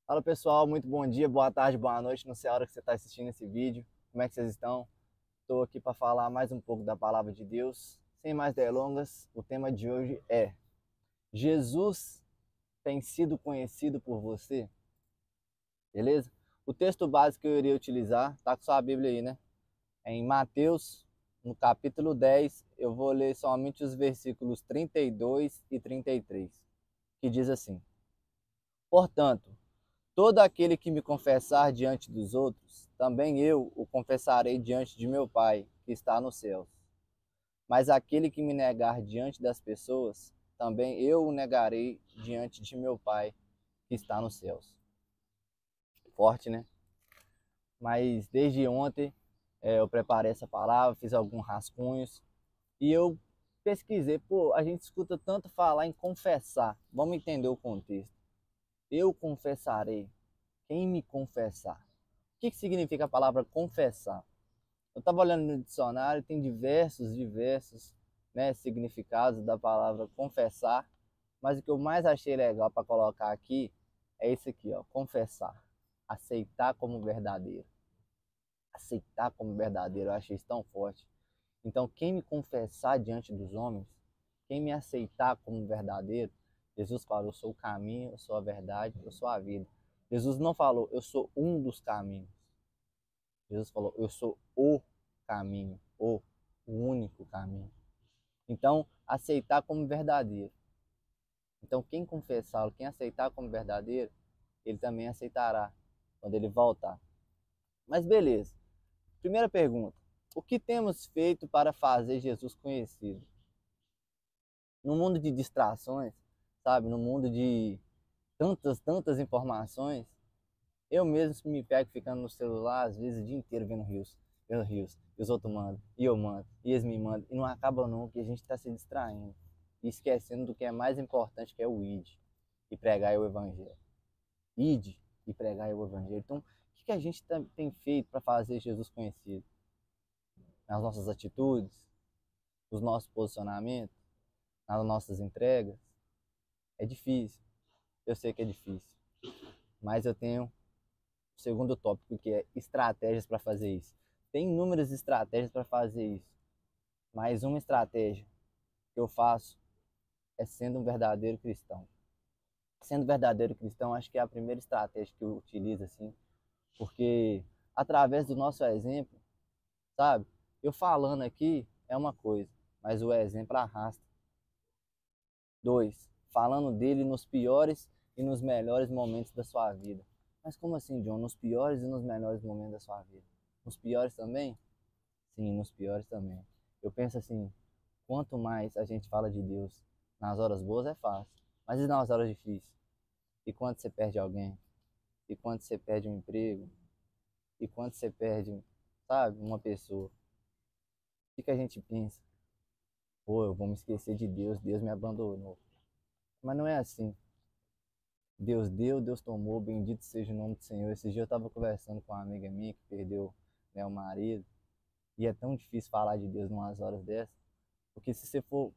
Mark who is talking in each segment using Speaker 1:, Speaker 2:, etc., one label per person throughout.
Speaker 1: Fala pessoal, muito bom dia, boa tarde, boa noite, não sei a hora que você está assistindo esse vídeo. Como é que vocês estão? Estou aqui para falar mais um pouco da palavra de Deus. Sem mais delongas, o tema de hoje é: Jesus tem sido conhecido por você? Beleza? O texto básico que eu iria utilizar, tá com sua Bíblia aí, né? É em Mateus, no capítulo 10, eu vou ler somente os versículos 32 e 33, que diz assim: Portanto, todo aquele que me confessar diante dos outros, também eu o confessarei diante de meu Pai, que está nos céus. Mas aquele que me negar diante das pessoas, também eu o negarei diante de meu Pai, que está nos céus. Forte, né? Mas desde ontem eu preparei essa palavra, fiz alguns rascunhos e eu pesquisei. Pô, a gente escuta tanto falar em confessar. Vamos entender o contexto. Eu confessarei. Quem me confessar? O que significa a palavra confessar? Eu estava olhando no dicionário, tem diversos, né, significados da palavra confessar, mas o que eu mais achei legal para colocar aqui é esse aqui, ó, confessar, aceitar como verdadeiro. Aceitar como verdadeiro, eu achei isso tão forte. Então, quem me confessar diante dos homens, quem me aceitar como verdadeiro, Jesus falou: eu sou o caminho, eu sou a verdade, eu sou a vida. Jesus não falou: eu sou um dos caminhos. Jesus falou: eu sou o caminho, o único caminho. Então, aceitar como verdadeiro. Então, quem confessá-lo, quem aceitar como verdadeiro, ele também aceitará quando ele voltar. Mas beleza. Primeira pergunta: o que temos feito para fazer Jesus conhecido? No mundo de distrações, sabe? No mundo de tantas informações, eu mesmo me pego ficando no celular, às vezes o dia inteiro vendo rios, e os outros mandam, e eu mando, e eles me mandam, e não acaba não, que a gente está se distraindo, e esquecendo do que é mais importante, que é o id, e pregar o evangelho. Id e pregar o evangelho. Então, o que a gente tem feito para fazer Jesus conhecido? Nas nossas atitudes, nos nossos posicionamentos, nas nossas entregas? É difícil, eu sei que é difícil, mas eu tenho o segundo tópico, que é estratégias para fazer isso. Tem inúmeras estratégias para fazer isso, mas uma estratégia que eu faço é sendo um verdadeiro cristão. Sendo verdadeiro cristão, acho que é a primeira estratégia que eu utilizo, assim, porque através do nosso exemplo, sabe? Eu falando aqui é uma coisa, mas o exemplo arrasta. Dois, falando dele nos piores e nos melhores momentos da sua vida. Mas como assim, John? Nos piores e nos melhores momentos da sua vida? Nos piores também? Sim, nos piores também. Eu penso assim, quanto mais a gente fala de Deus nas horas boas é fácil, mas e nas horas difíceis? E quando você perde alguém? E quando você perde um emprego? E quando você perde, sabe, uma pessoa? O que a gente pensa? Pô, eu vou me esquecer de Deus, Deus me abandonou. Mas não é assim. Deus deu, Deus tomou, bendito seja o nome do Senhor. Esse dia eu estava conversando com uma amiga minha que perdeu, né, o marido, e é tão difícil falar de Deus numas horas dessas, porque se você for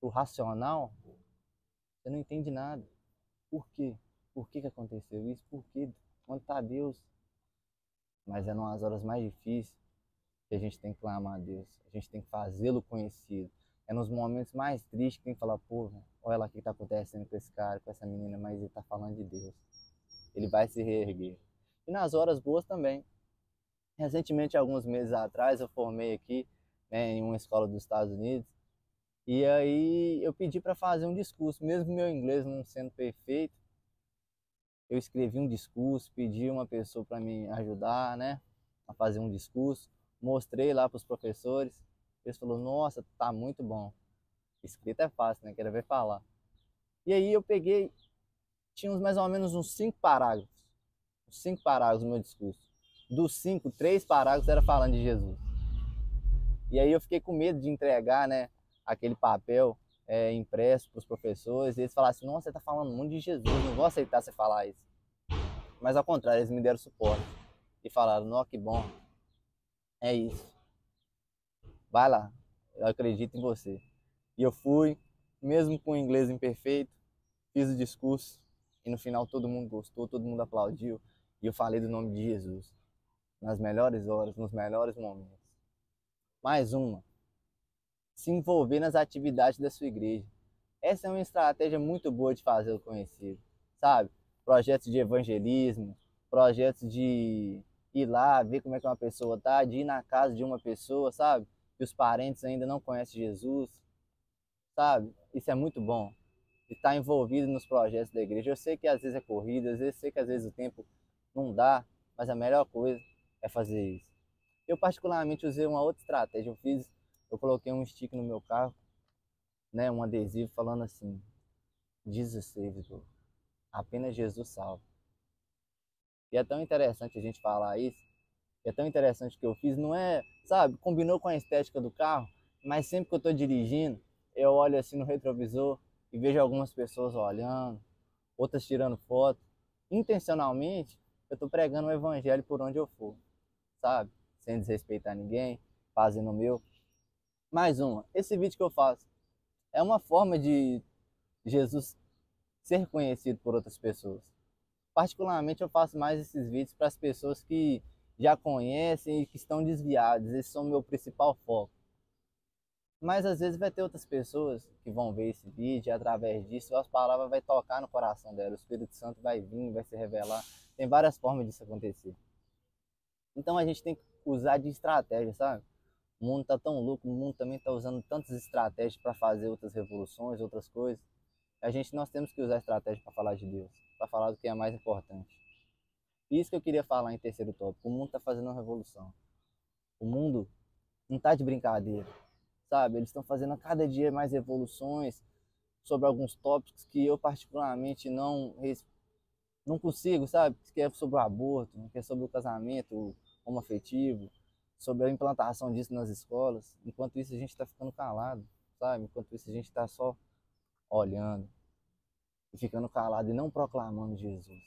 Speaker 1: o racional, você não entende nada. Por quê? Por que aconteceu isso? Por quê? Onde está Deus? Mas é nas horas mais difíceis que a gente tem que clamar a Deus, a gente tem que fazê-lo conhecido. É nos momentos mais tristes que tem que falar: pô, véio, olha lá o que está acontecendo com esse cara, com essa menina, mas ele está falando de Deus. Ele vai se reerguer. E nas horas boas também. Recentemente, alguns meses atrás, eu formei aqui, né, em uma escola dos Estados Unidos, e aí eu pedi para fazer um discurso, mesmo meu inglês não sendo perfeito, eu escrevi um discurso, pedi uma pessoa para me ajudar, né, a fazer um discurso, mostrei lá para os professores, eles falaram: nossa, tá muito bom. Escrita é fácil, né, quero ver falar. E aí eu peguei, tinha mais ou menos uns 5 parágrafos no meu discurso. Dos 5, 3 parágrafos era falando de Jesus. E aí eu fiquei com medo de entregar, né, aquele papel impresso para os professores, e eles falaram assim: nossa, você está falando muito de Jesus, não vou aceitar você falar isso. Mas ao contrário, eles me deram suporte e falaram: não, que bom, é isso, vai lá, eu acredito em você. E eu fui, mesmo com o inglês imperfeito, fiz o discurso, E no final todo mundo gostou, todo mundo aplaudiu. E eu falei do nome de Jesus. Nas melhores horas, nos melhores momentos. Mais uma. Se envolver nas atividades da sua igreja. Essa é uma estratégia muito boa de fazer o conhecido, sabe? Projetos de evangelismo, projetos de ir lá, ver como é que uma pessoa tá, de ir na casa de uma pessoa, sabe? Que os parentes ainda não conhecem Jesus, sabe? Isso é muito bom. Estar envolvido nos projetos da igreja. Eu sei que às vezes é corrida, às vezes sei que às vezes o tempo não dá, mas a melhor coisa é fazer isso. Eu particularmente usei uma outra estratégia. Eu coloquei um stick no meu carro, né, um adesivo falando assim: Jesus saves, bro. Apenas Jesus salva. E é tão interessante a gente falar isso. É tão interessante o que eu fiz. Não é, sabe, combinou com a estética do carro, mas sempre que eu estou dirigindo, eu olho assim no retrovisor e vejo algumas pessoas olhando, outras tirando foto. Intencionalmente, eu estou pregando o evangelho por onde eu for, sabe? Sem desrespeitar ninguém, fazendo o meu. Mais uma, esse vídeo que eu faço é uma forma de Jesus ser conhecido por outras pessoas. Particularmente eu faço mais esses vídeos para as pessoas que já conhecem e que estão desviadas. Esses são o meu principal foco. Mas às vezes vai ter outras pessoas que vão ver esse vídeo e através disso as palavras vai tocar no coração dela. O Espírito Santo vai vir, vai se revelar. Tem várias formas disso acontecer. Então a gente tem que usar de estratégia, sabe? O mundo tá tão louco, o mundo também tá usando tantas estratégias para fazer outras revoluções, outras coisas. Nós temos que usar estratégia para falar de Deus, para falar do que é mais importante. Isso que eu queria falar em terceiro tópico. O mundo está fazendo uma revolução. O mundo não está de brincadeira, sabe? Eles estão fazendo a cada dia mais revoluções sobre alguns tópicos que eu particularmente não consigo, sabe? Que é sobre o aborto, que é sobre o casamento homoafetivo, sobre a implantação disso nas escolas. Enquanto isso a gente está ficando calado, sabe? Enquanto isso a gente está só olhando e ficando calado e não proclamando Jesus,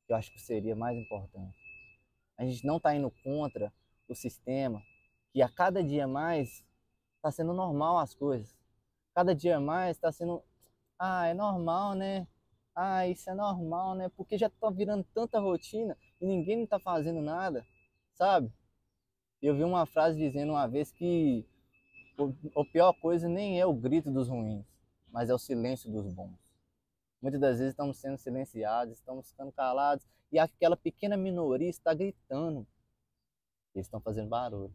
Speaker 1: que eu acho que seria mais importante. A gente não está indo contra o sistema, que a cada dia mais está sendo normal as coisas. Cada dia mais está sendo, é normal, né? Isso é normal, né? Porque já está virando tanta rotina e ninguém não está fazendo nada, sabe? Eu vi uma frase dizendo uma vez que a pior coisa nem é o grito dos ruins, mas é o silêncio dos bons. Muitas das vezes estamos sendo silenciados, estamos ficando calados e aquela pequena minoria está gritando. Eles estão fazendo barulho.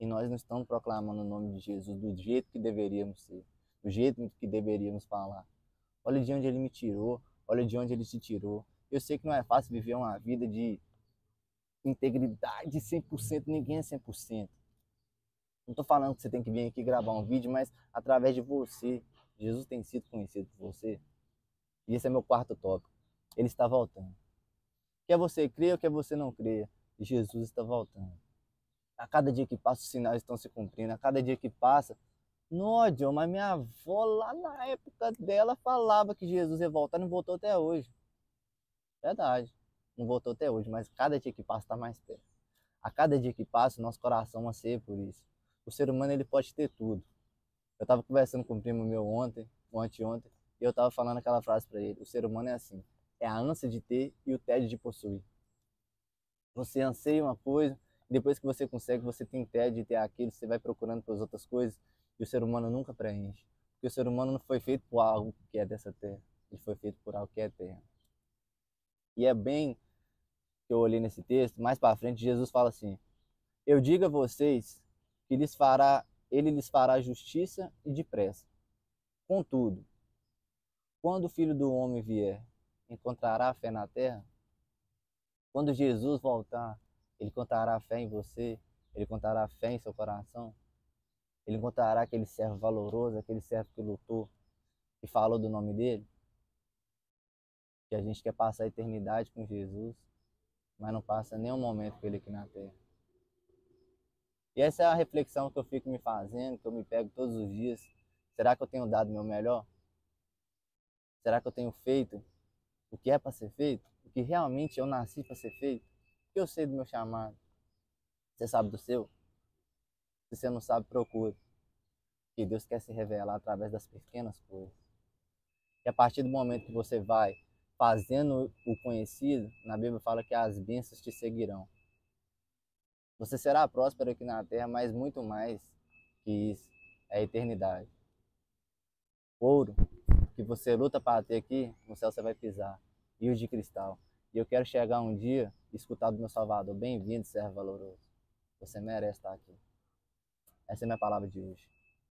Speaker 1: E nós não estamos proclamando o nome de Jesus do jeito que deveríamos ser, do jeito que deveríamos falar. Olha de onde ele me tirou, olha de onde ele te tirou. Eu sei que não é fácil viver uma vida de integridade 100%, ninguém é 100%. Não estou falando que você tem que vir aqui gravar um vídeo, mas através de você, Jesus tem sido conhecido por você. E esse é meu quarto tópico. Ele está voltando. Quer você creia ou quer você não creia, Jesus está voltando. A cada dia que passa, os sinais estão se cumprindo. A cada dia que passa, não, John, mas minha avó lá na época dela falava que Jesus ia voltar, não voltou até hoje. Verdade, não voltou até hoje, mas cada dia que passa está mais perto. A cada dia que passa, o nosso coração anseia por isso. O ser humano ele pode ter tudo. Eu estava conversando com um primo meu ontem, ou anteontem, e eu estava falando aquela frase para ele: o ser humano é assim, é a ânsia de ter e o tédio de possuir. Você anseia uma coisa, depois que você consegue, você tem tédio de ter aquilo, você vai procurando pelas outras coisas, e o ser humano nunca preenche. Porque o ser humano não foi feito por algo que é dessa terra, ele foi feito por algo que é eterno. E é bem que eu olhei nesse texto, mais para frente, Jesus fala assim: eu digo a vocês que ele lhes fará justiça e depressa. Contudo, quando o Filho do Homem vier, encontrará fé na terra? Quando Jesus voltar, ele contará fé em você, ele contará fé em seu coração, ele encontrará aquele servo valoroso, aquele servo que lutou, que falou do nome dele, que a gente quer passar a eternidade com Jesus, mas não passa nenhum momento com ele aqui na terra. E essa é a reflexão que eu fico me fazendo, que eu me pego todos os dias. Será que eu tenho dado o meu melhor? Será que eu tenho feito o que é para ser feito? O que realmente eu nasci para ser feito? O que eu sei do meu chamado? Você sabe do seu? Se você não sabe, procure. Que Deus quer se revelar através das pequenas coisas. E a partir do momento que você vai fazendo o conhecido, na Bíblia fala que as bênçãos te seguirão. Você será próspero aqui na terra, mas muito mais que isso, é a eternidade. Ouro que você luta para ter aqui, no céu você vai pisar. Rios de cristal. E eu quero chegar um dia e escutar do meu Salvador: bem-vindo, servo valoroso. Você merece estar aqui. Essa é a minha palavra de hoje.